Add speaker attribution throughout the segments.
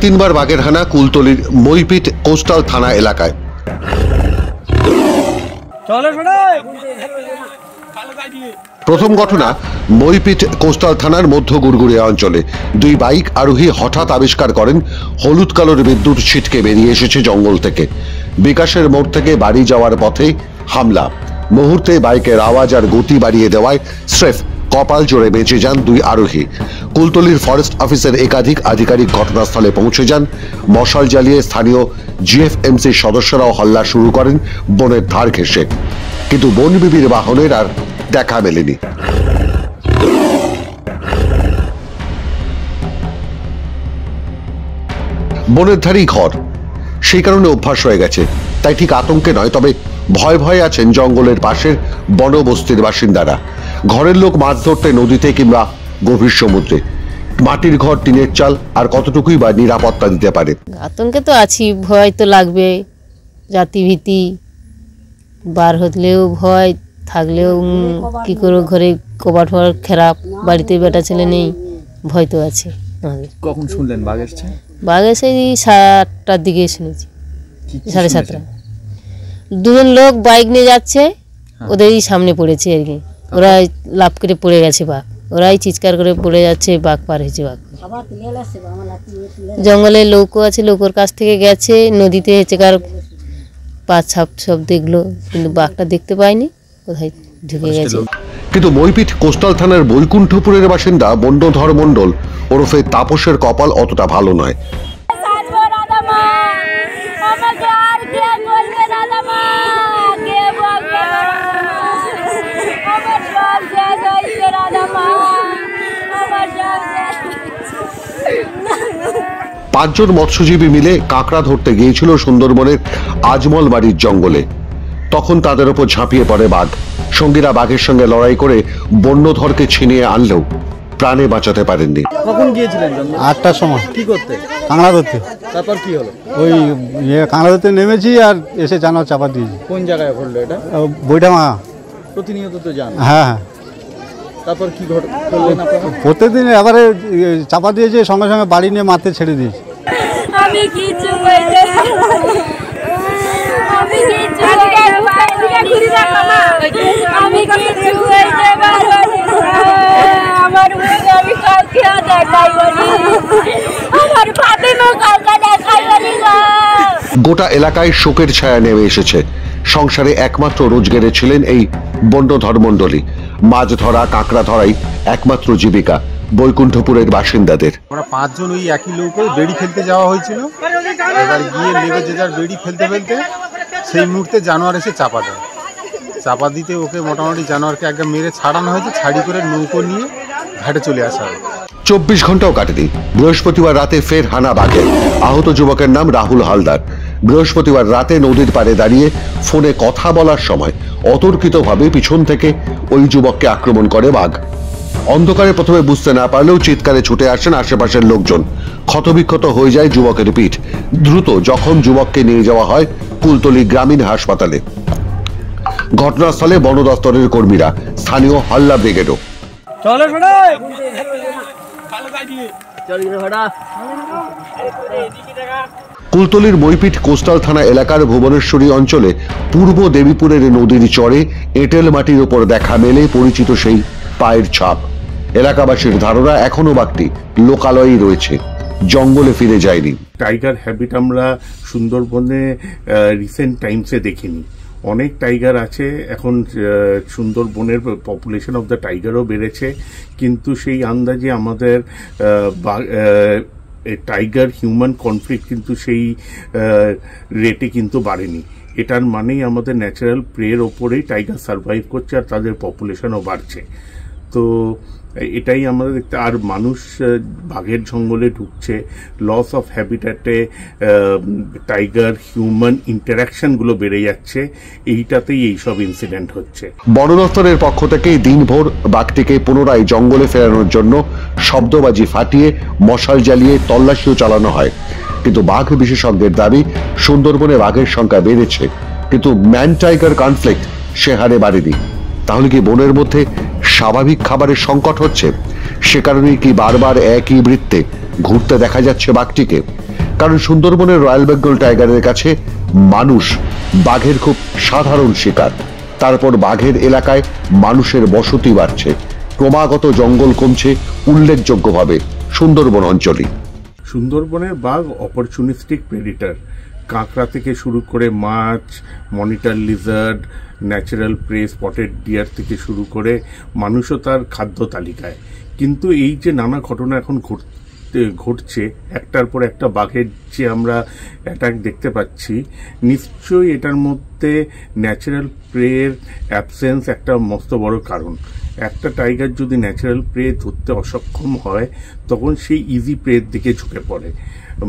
Speaker 1: তিনবার বাঘের হানা কুলতলির মইপিট কোস্টাল থানা এলাকায়। প্রথম ঘটনা মইপিট কোস্টাল থানার মধ্য গুড়গুড়িয়া অঞ্চলে। দুই বাইক আরোহী হঠাৎ আবিষ্কার করেন হলুদ কালোর বিদ্যুৎ ছিটকে বেরিয়ে এসেছে জঙ্গল থেকে। বিকাশের মোড় থেকে বাড়ি যাওয়ার পথে হামলা। মুহূর্তে বাইকের আওয়াজ আর গতি বাড়িয়ে দেওয়ায় স্রেফ কপাল জোরে বেঁচে যান দুই আরোহী। কুলতলির ফরেস্ট অফিসের একাধিক আধিকারিক ঘটনাস্থলে পৌঁছে যান। মশাল জ্বালিয়ে স্থানীয় জিএফএমসির সদস্যরাও হল্লা শুরু করেন বনের ধার ঘেঁষে, কিন্তু বনবিবির বাহনের আর দেখা মেলেনি। বনের ধারেই ঘর, সেই কারণে অভ্যাস হয়ে গেছে, তাই ঠিক আতঙ্কে নয়, তবে ভয় ভয়ে আছেন জঙ্গলের পাশের বনবস্তির বাসিন্দারা। ঘরের লোক মাছ ধরতে নদীতে কিংবা গভীর সমুদ্রে। মাটির ঘর, টিনের চাল, আর কতটুকুই বা নিরাপত্তা দিতে পারে।
Speaker 2: আতঙ্কে তো আছি, ভয় তো লাগবে, জাতিভীতি, বার হলেও ভয়, থাকলেও কি করে, ঘরে কবাট ফবাট খারাপ, বাড়িতে বেটা ছেলে নেই, ভয় তো আছে।
Speaker 3: কখন শুনলেন বাঘ এসছে?
Speaker 2: বাঘ এসে 7টার দিকে শুনেছি, 7:30। দুজন লোক বাইক নিয়ে যাচ্ছে, ওদেরই সামনে পড়েছে আর কি। ওরা লাফ করে পড়ে গেছে বাঘ, ওরাই চিৎকার করে পড়ে যাচ্ছে, বাঘ পার হয়েছে। বাঘ জঙ্গলে লৌকো আছে, লৌকোর কাছ থেকে গেছে, নদীতে হচ্ছে কার পা ছাপ সব দেখলো, কিন্তু বাঘটা দেখতে পায়নি, কোথায় ঢুকে গেছে।
Speaker 1: কিন্তু মইপিট কোস্টাল থানার বৈকুণ্ঠপুরের বাসিন্দা বন্যধর মণ্ডল ওরফে তাপসের কপাল অতটা ভালো নয়। পাঁচজন মৎস্যজীবী মিলে কাঁকড়া ধরতে গিয়েছিল সুন্দরবনের আজমল বাড়ির জঙ্গলে। তখন তাদের উপর ঝাঁপিয়ে পড়ে বাঘ। সঙ্গীরা বাঘের সঙ্গে লড়াই করে বন্যধরকে ছিনিয়ে আনলেও প্রাণে বাঁচাতে পারেননি।
Speaker 3: কখন গিয়েছিলেন?
Speaker 4: 8টার সময়।
Speaker 3: কি করতে?
Speaker 4: কাঁকড়া ধরতে।
Speaker 3: তারপর কি হলো?
Speaker 4: ওই কাঁকড়া ধরতে নেমেছি আর এসে জানোয়ার চাপা দিয়েছি।
Speaker 3: কোন জায়গায় ঘটলো এটা?
Speaker 4: বৈঠামা।
Speaker 3: প্রতিনিয়ত তো যান।
Speaker 4: হ্যাঁ হ্যাঁ।
Speaker 3: তারপর কি করলেন আপনারা?
Speaker 4: প্রত্যেকদিন এবারে চাপা দিয়েছে, সঙ্গে সঙ্গে বাড়ি নিয়ে মারতে ছেড়ে দিয়েছি।
Speaker 5: আমি কিছু বলতে আমি কিছু আমি কিছু বলতে পারবো না। আমার মুখে আমি কাউকে দেখাইবনি, আমার ভাবে মুখ কাউকে দেখাইবনি।
Speaker 1: গোটা এলাকায় শোকের ছায়া নেমে এসেছে। সংসারে একমাত্র রোজগারে ছিলেন এই বন্যধর মণ্ডলী। মাছ ধরা, কাঁকড়া ধরাই একমাত্র জীবিকা বৈকুণ্ঠপুরের বাসিন্দাদের।
Speaker 6: আমরা 5 জন ওই একই নৌকোয় বেড়ি ফেলতে যাওয়া হয়েছিল। এবার গিয়ে নেমে যে যার বেড়ি ফেলতে ফেলতে সেই মুহূর্তে জানোয়ার এসে চাপা দেয়। চাপা দিতে ওকে মোটামুটি জানোয়ারকে একদম মেরে ছাড়ানো হয়েছে। ছাড়ি করে নৌকো নিয়ে ঘাটে চলে আসা হয়।
Speaker 1: 24 ঘন্টাও কাটেনি, বৃহস্পতিবার রাতে ফের হানা বাঘে। আহত যুবকের নাম রাহুল হালদার। বৃহস্পতিবার রাতে নদীর পাড়ে দাঁড়িয়ে ফোনে কথা বলার সময় অতর্কিতভাবে পিছন থেকে ওই যুবককে আক্রমণ করে বাঘ। অন্ধকারে প্রথমে বুঝতে না পারলেও চিৎকারে ছুটে আসেন আশেপাশের লোকজন। ক্ষতবিক্ষত হয়ে যায় যুবকের পিঠ। দ্রুত জখম যুবককে নিয়ে যাওয়া হয় কুলতলি গ্রামীণ হাসপাতালে। ঘটনাস্থলে বন দপ্তরের কর্মীরা, স্থানীয় হাল্লা ব্রিগেডও। কুলতলির মইপিট কোস্টাল থানা এলাকার ভুবনেশ্বরী অঞ্চলে পূর্ব দেবীপুরের নদীর চরে এঁটেল মাটির উপর দেখা মেলে পরিচিত সেই পায়ের ছাপ। এলাকাবাসীর ধারণা এখনো বাঘটি লোকালয়েই রয়েছে, জঙ্গলে ফিরে যায়নি।
Speaker 7: টাইগার হ্যাবিট আমরা সুন্দরবনে রিসেন্ট টাইমসে দেখিনি। অনেক টাইগার আছে এখন, সুন্দরবনের পপুলেশন অফ দ্য টাইগারও বেড়েছে, কিন্তু সেই আন্দাজে আমাদের টাইগার হিউম্যান কনফ্লিক্ট কিন্তু সেই রেটে কিন্তু বাড়েনি। এটার মানেই আমাদের ন্যাচারাল প্রের ওপরেই টাইগার সার্ভাইভ করছে আর তাদের পপুলেশনও বাড়ছে। তো এটাই আমাদের দেখতে। আর মানুষ বাঘের জঙ্গলে ঢুকছে, লস অফ হ্যাবিটেটে টাইগার হিউম্যান ইন্টারাকশনগুলো বেড়ে যাচ্ছে, এইটাতেই এইসব ইনসিডেন্ট হচ্ছে।
Speaker 1: বন দপ্তরের পক্ষ থেকে দিনভর বাঘটিকে পুনরায় জঙ্গলে ফেরানোর জন্য শব্দবাজি ফাটিয়ে মশাল জ্বালিয়ে তল্লাশিও চালানো হয়, কিন্তু বাঘ বিশেষজ্ঞের দাবি সুন্দরবনে বাঘের সংখ্যা বেড়েছে, কিন্তু ম্যান টাইগার কনফ্লিক্ট সে হারে বাড়েনি। তাহলে কি বনের মধ্যে স্বাভাবিক খাবারের সংকট হচ্ছে? সে কারণেই কি বারবার একই বৃত্তে ঘুরতে দেখা যাচ্ছে বাঘটিকে? কারণ সুন্দরবনের রয়্যাল বেঙ্গল টাইগারের কাছে মানুষ বাঘের খুব সাধারণ শিকার। তারপর বাঘের এলাকায় মানুষের বসতি বাড়ছে, ক্রমাগত জঙ্গল কমছে উল্লেখযোগ্যভাবে সুন্দরবন অঞ্চলে।
Speaker 7: সুন্দরবনের বাঘ অপরচুনিস্টিক প্রেডিটার। কাঁকড়া থেকে শুরু করে মাছ, monitor lizard, natural prey, spotted deer থেকে শুরু করে মানুষও তার খাদ্য তালিকায়। কিন্তু এই যে নানা ঘটনা এখন ঘটছে, একটার পর একটা বাঘের যে আমরা অ্যাটাক দেখতে পাচ্ছি, নিশ্চয়ই এটার মধ্যে ন্যাচারাল প্রের অ্যাবসেন্স একটা মস্ত বড় কারণ। একটা টাইগার যদি ন্যাচারাল প্রে ধরতে অসক্ষম হয়, তখন সেই ইজি প্রের দিকে ঝুঁকে পড়ে।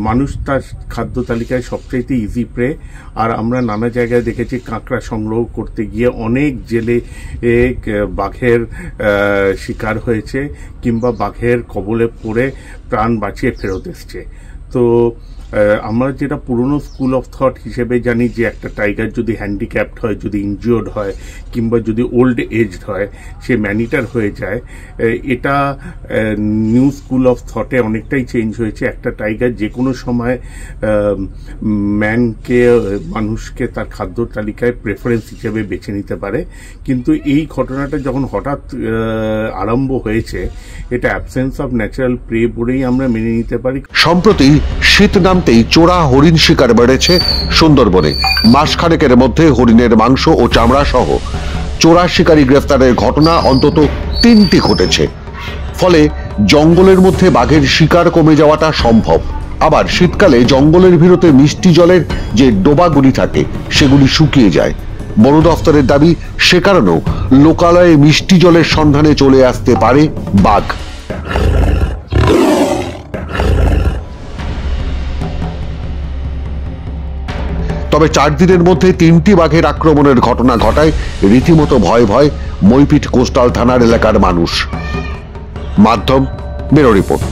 Speaker 7: মানুষ তার খাদ্য তালিকায় সবচাইতে ইজি প্রে। আর আমরা নানা জায়গায় দেখেছি কাঁকড়া সংগ্রহ করতে গিয়ে অনেক জেলে বাঘের শিকার হয়েছে, কিংবা বাঘের কবলে পড়ে প্রাণ বাঁচিয়ে ফেরত এসছে। তো আমরা যেটা পুরনো স্কুল অফ থট হিসেবে জানি যে একটা টাইগার যদি হ্যান্ডিক্যাপড হয়, যদি ইনজিওর্ড হয়, কিংবা যদি ওল্ড এজড হয়, সে ম্যানিটার হয়ে যায়। এটা নিউ স্কুল অফ থটে অনেকটাই চেঞ্জ হয়েছে। একটা টাইগার যে কোনো সময় মানুষকে তার খাদ্য তালিকায় প্রেফারেন্স হিসেবে বেছে নিতে পারে। কিন্তু এই ঘটনাটা যখন হঠাৎ আরম্ভ হয়েছে, এটা অ্যাবসেন্স অফ ন্যাচারাল প্রে বলেই আমরা মেনে নিতে পারি।
Speaker 1: সম্প্রতি শীত নামতেই চোরা হরিণ শিকার বেড়েছে সুন্দরবনে। মাসখানেকের মধ্যে হরিণের মাংস ও চামড়া সহ চোরা শিকারী গ্রেফতারের ঘটনা অন্তত 3টি ঘটেছে। ফলে জঙ্গলের মধ্যে বাঘের শিকার কমে যাওয়াটা সম্ভব। আবার শীতকালে জঙ্গলের ভিতরে মিষ্টি জলের যে ডোবাগুলি থাকে, সেগুলি শুকিয়ে যায়। বন দফতরের দাবি, সে কারণেও লোকালয়ে মিষ্টি জলের সন্ধানে চলে আসতে পারে বাঘ। তবে 4 দিনের মধ্যে 3টি বাঘের আক্রমণের ঘটনা ঘটায় রীতিমতো ভয় মইপিট কোস্টাল থানার এলাকার মানুষ। মাধ্যম ব্যুরো রিপোর্ট।